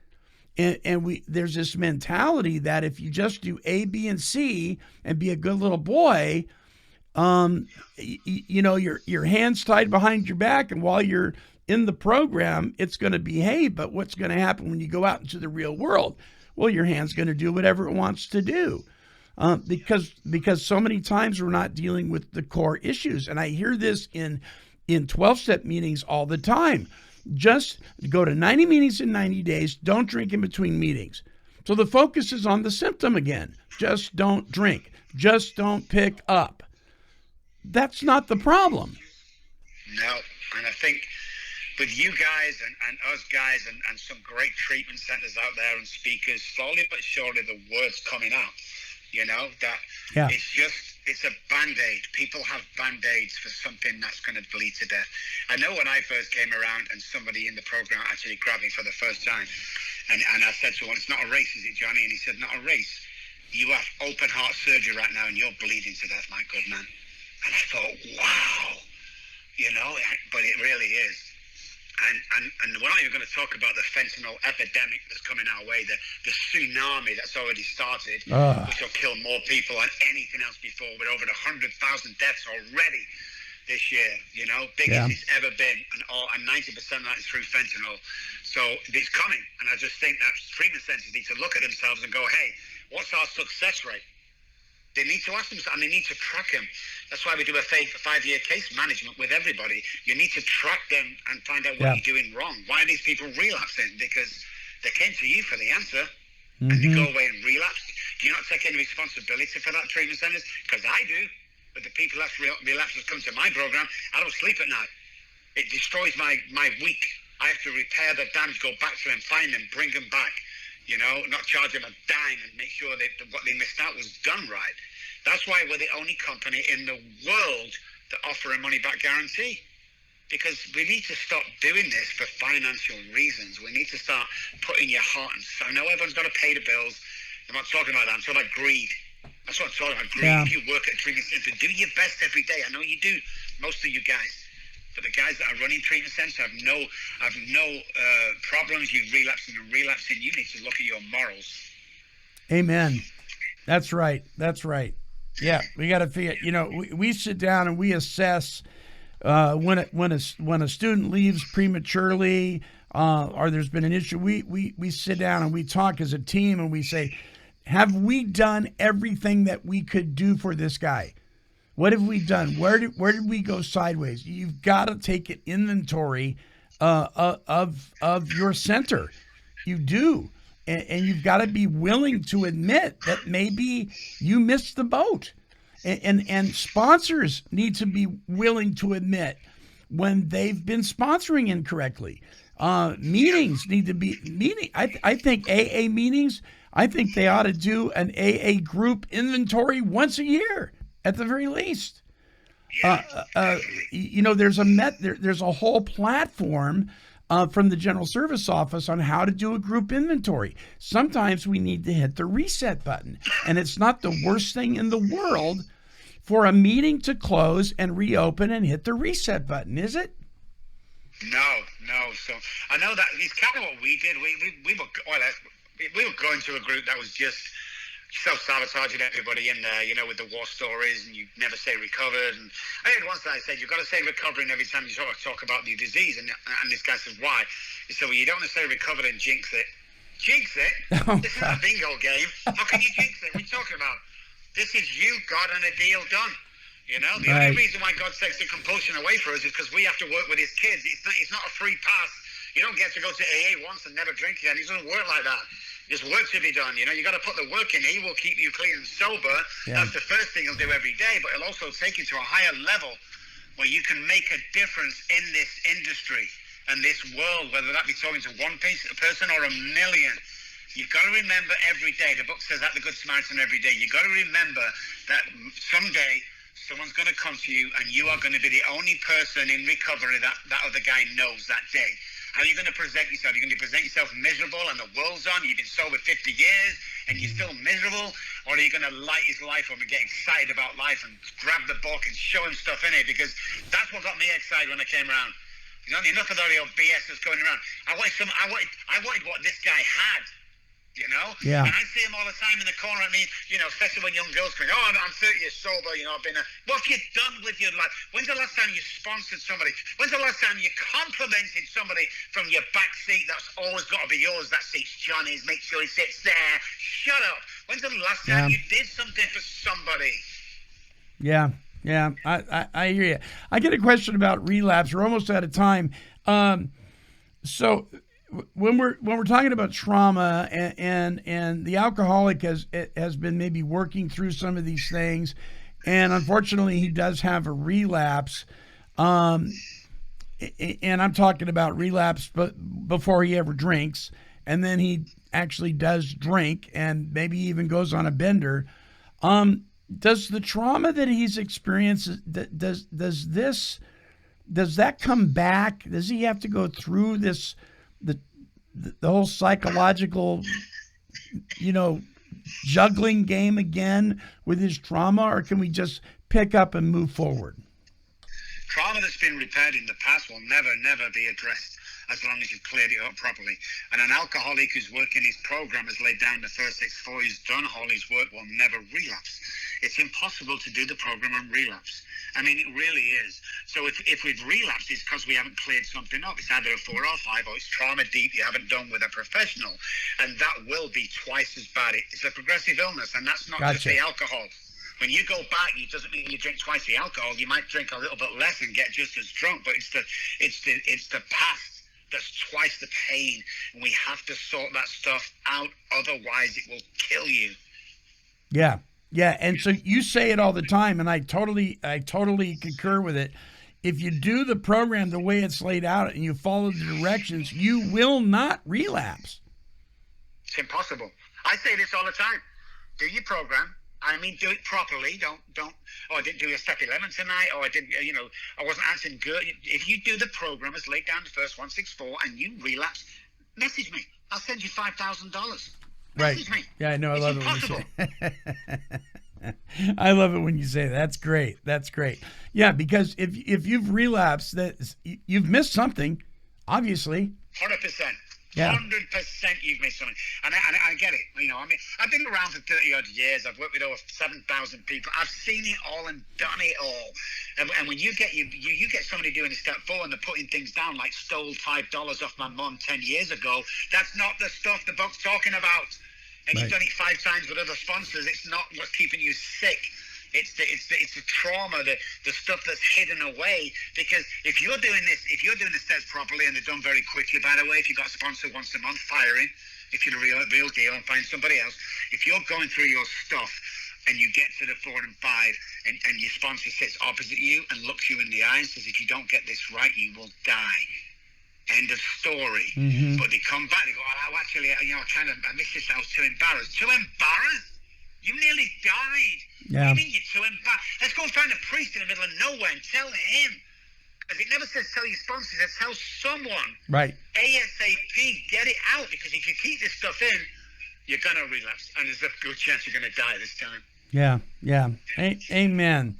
And there's this mentality that if you just do A, B, and C and be a good little boy, you know, your hands tied behind your back, and while you're in the program, it's going to behave. But what's going to happen when you go out into the real world? Well, your hand's going to do whatever it wants to do, because so many times we're not dealing with the core issues. And I hear this in 12-step meetings all the time. Just go to 90 meetings in 90 days. Don't drink in between meetings. So the focus is on the symptom again. Just don't drink. Just don't pick up. That's not the problem. No, and I think with you guys and us guys and some great treatment centers out there and speakers, slowly but surely the word's coming out. You know, that it's a Band-Aid. People have Band-Aids for something that's going to bleed to death. I know when I first came around and somebody in the program actually grabbed me for the first time, and I said to him, "It's not a race, is it, Johnny?" And he said, "Not a race. You have open heart surgery right now and you're bleeding to death, my good man." And I thought, wow, you know, but it really is. And we're not even going to talk about the fentanyl epidemic that's coming our way, the tsunami that's already started, which will kill more people than anything else before, with over 100,000 deaths already this year, you know, biggest it's ever been, and 90% of that is through fentanyl. So it's coming, and I just think that treatment centers need to look at themselves and go, hey, what's our success rate? They need to ask themselves, and they need to track them. That's why we do a 5-year case management with everybody. You need to track them and find out what you're doing wrong. Why are these people relapsing? Because they came to you for the answer. and they go away and relapse. Do you not take any responsibility for that, treatment centers? Because I do. But the people that relapses come to my program, I don't sleep at night. It destroys my week. I have to repair the damage, go back to them, find them, bring them back. You know, not charge them a dime and make sure that what they missed out was done right. That's why we're the only company in the world that offer a money-back guarantee. Because we need to stop doing this for financial reasons. We need to start putting your heart and soul. I know everyone's got to pay the bills. I'm not talking about that. I'm talking about greed. That's what I'm talking about, greed. Yeah. If you work at a treatment center, do your best every day. I know you do, most of you guys. But the guys that are running treatment centers have no problems. You relapsing and relapsing. You need to look at your morals. Amen. That's right. That's right. Yeah, we got to figure. You know, we sit down and we assess when a student leaves prematurely, or there's been an issue. We sit down and we talk as a team and we say, have we done everything that we could do for this guy? What have we done? Where did we go sideways? You've got to take an inventory of your center. You do. And you've got to be willing to admit that maybe you missed the boat. And sponsors need to be willing to admit when they've been sponsoring incorrectly. Meetings need to be I think AA meetings, I think they ought to do an AA group inventory once a year at the very least. You know, there's a whole platform from the General Service Office on how to do a group inventory. Sometimes we need to hit the reset button, and it's not the worst thing in the world for a meeting to close and reopen and hit the reset button, is it? No. So I know that it's kind of what we did. We were going to a group that was just self-sabotaging everybody in there, you know, with the war stories, and you never say recovered. And I heard once that I said, you've got to say recovering every time you talk about the disease. And this guy says, why? He said, well, you don't want to say recovered and jinx it. Jinx it? Oh, this is a bingo game. How can you jinx it? What are you talking about? This is you, God, and a deal done. You know, the only reason why God takes the compulsion away for us is because we have to work with his kids. It's not a free pass. You don't get to go to AA once and never drink again. It doesn't work like that. There's work to be done. You know, you got to put the work in. He will keep you clean and sober. Yeah. That's the first thing he'll do every day, but he'll also take you to a higher level where you can make a difference in this industry and this world, whether that be talking to one person or a million. You've got to remember every day, the book says that the Good Samaritan every day, you've got to remember that someday someone's going to come to you and you are going to be the only person in recovery that other guy knows that day. How are you going to present yourself? You're going to present yourself miserable and the world's on, you've been sober 50 years and you're still miserable? Or are you going to light his life up and get excited about life and grab the book and show him stuff in it? Because that's what got me excited when I came around. You know, enough of the old BS that's going around. I wanted what this guy had. You know? Yeah. And I see him all the time in the corner at me, you know, especially when young girls come in, oh, I'm 30 years sober, you know, I've been what have you done with your life? When's the last time you sponsored somebody? When's the last time you complimented somebody from your back seat that's always got to be yours? That seat's Johnny's, make sure he sits there. Shut up. When's the last time you did something for somebody? Yeah, I hear you. I get a question about relapse. We're almost out of time. So when we're talking about trauma and the alcoholic has been maybe working through some of these things, and unfortunately he does have a relapse, and I'm talking about relapse but before he ever drinks, and then he actually does drink and maybe even goes on a bender. Does the trauma that he's experienced, does that come back? Does he have to go through this the whole psychological, you know, juggling game again with his trauma, or can we just pick up and move forward? Trauma that's been repaired in the past will never be addressed as long as you've cleared it up properly. And an alcoholic who's working his program has laid down the first 6 4 he's done all his work will never relapse. It's impossible to do the program and relapse. I mean, it really is. So if we've relapsed, it's because we haven't cleared something up. It's either a 4 or 5, or it's trauma deep you haven't done with a professional. And that will be twice as bad. It's a progressive illness, and that's not just the alcohol. When you go back, it doesn't mean you drink twice the alcohol. You might drink a little bit less and get just as drunk, but it's the past that's twice the pain. And we have to sort that stuff out. Otherwise, it will kill you. Yeah. Yeah. And so you say it all the time, and I totally concur with it. If you do the program the way it's laid out and you follow the directions, you will not relapse. It's impossible. I say this all the time. Do your program. I mean, do it properly. Don't. Oh, I didn't do a step 11 tonight. Oh, I didn't. I wasn't answering good. If you do the program as laid down the first 164 and you relapse, message me. I'll send you $5,000. Right. Message me. Yeah, I know. I love impossible. it when you say. I love it when you say that. That's great. That's great. Yeah, because if you've relapsed, that you've missed something, obviously. 100%. Yeah. 100% you've missed something. And I get it. I mean, I've been around for 30-odd years. I've worked with over 7,000 people. I've seen it all and done it all. And when you get somebody doing a step 4 and they're putting things down like stole $5 off my mum 10 years ago, that's not the stuff the book's talking about. And Right. You've done it 5 times with other sponsors. It's not what's keeping you sick. It's the trauma, the stuff that's hidden away. Because if you're doing the steps properly, and they're done very quickly, by the way, if you've got a sponsor once a month, fire him. If you're the real deal, and find somebody else. If you're going through your stuff and you get to the 4 and 5, and your sponsor sits opposite you and looks you in the eye and says, if you don't get this right, you will die. End of story. Mm-hmm. But they come back, they go, oh, actually, I missed this, I was too embarrassed. Too embarrassed? You nearly died. Yeah. What do you mean you're too embarrassed? Let's go and find a priest in the middle of nowhere and tell him. Because it never says tell your sponsor, it says tell someone. Right. ASAP, get it out. Because if you keep this stuff in, you're going to relapse. And there's a good chance you're going to die this time. Yeah. Yeah. Amen.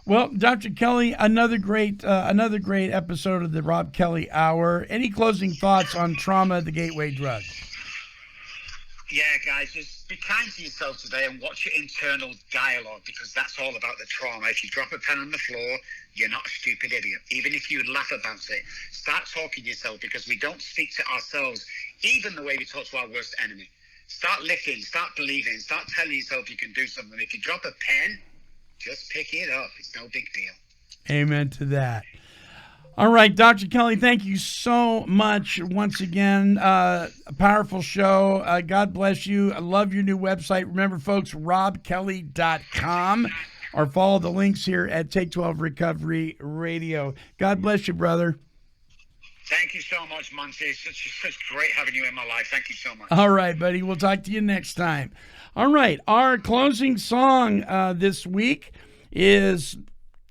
Well, Dr. Kelly, another great episode of the Rob Kelly Hour. Any closing thoughts on trauma, the gateway drug? Yeah, guys, just be kind to yourself today and watch your internal dialogue, because that's all about the trauma. If you drop a pen on the floor, you're not a stupid idiot. Even if you laugh about it, start talking to yourself, because we don't speak to ourselves even the way we talk to our worst enemy. Start lifting, start believing, start telling yourself you can do something. If you drop a pen, just pick it up. It's no big deal. Amen to that. All right, Dr. Kelly, thank you so much once again. A powerful show. God bless you. I love your new website. Remember, folks, robkelly.com, or follow the links here at Take 12 Recovery Radio. God bless you, brother. Thank you so much, Monty. It's such great having you in my life. Thank you so much. All right, buddy. We'll talk to you next time. All right, our closing song this week is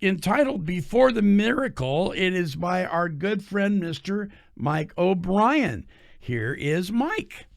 entitled Before the Miracle. It is by our good friend, Mr. Mike O'Brien. Here is Mike.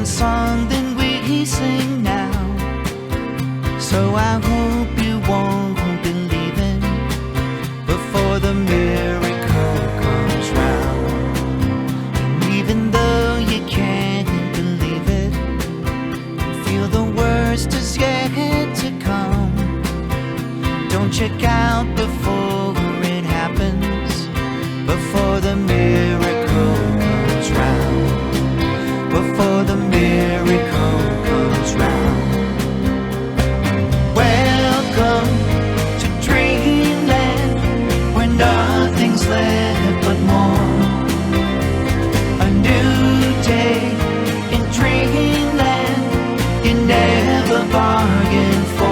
Song than we sing now, so I hope you won't be leaving before the miracle comes round. And even though you can't believe it, feel the worst is yet to come. Don't check out before it happens, before the miracle comes round. Before the miracle comes round. Welcome to dreamland, where nothing's left but more. A new day in dreamland you never bargained for.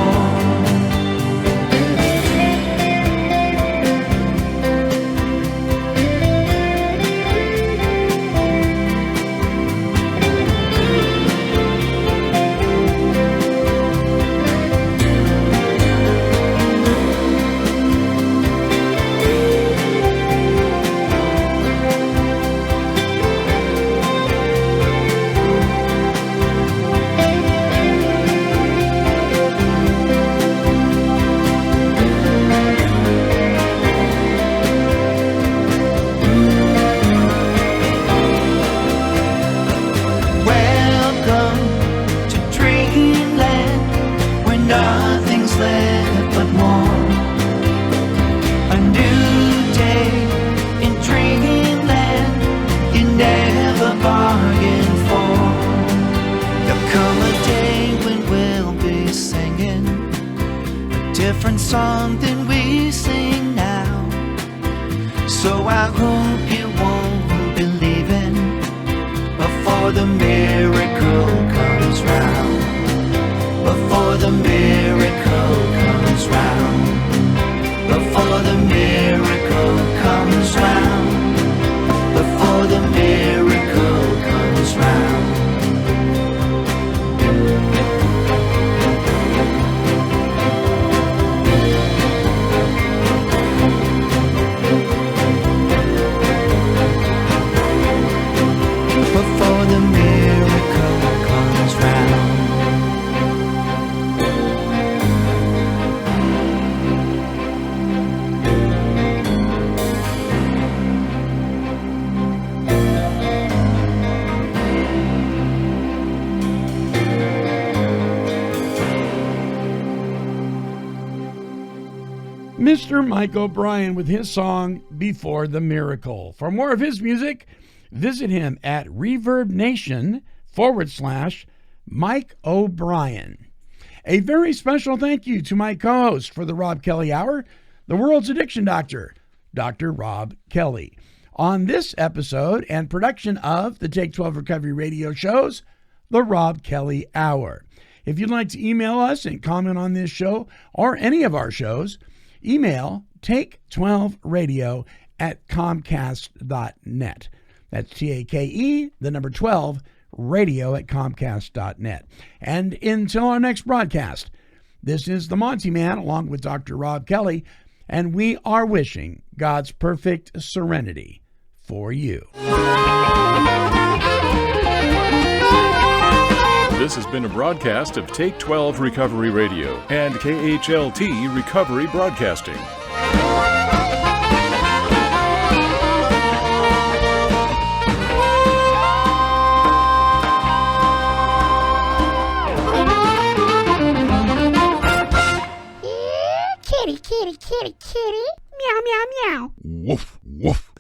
song that we sing now. So I hope you won't be leaving before the miracle comes round. Before the miracle comes round. Before the miracle comes round. Before the miracle comes round. Before the miracle comes round. Mr. Mike O'Brien with his song Before the Miracle. For more of his music, visit him at reverbnation.com/Mike O'Brien. A very special thank you to my co-host for the Rob Kelly Hour, the world's addiction doctor, Dr. Rob Kelly. On this episode and production of the Take 12 Recovery radio shows, the Rob Kelly Hour. If you'd like to email us and comment on this show or any of our shows, email take12radio@comcast.net. That's TAKE, the number 12, radio@comcast.net. And until our next broadcast, this is the Monty Man along with Dr. Rob Kelly, and we are wishing God's perfect serenity for you. This has been a broadcast of Take 12 Recovery Radio and KHLT Recovery Broadcasting. Kitty, kitty, kitty, kitty. Meow, meow, meow. Woof, woof.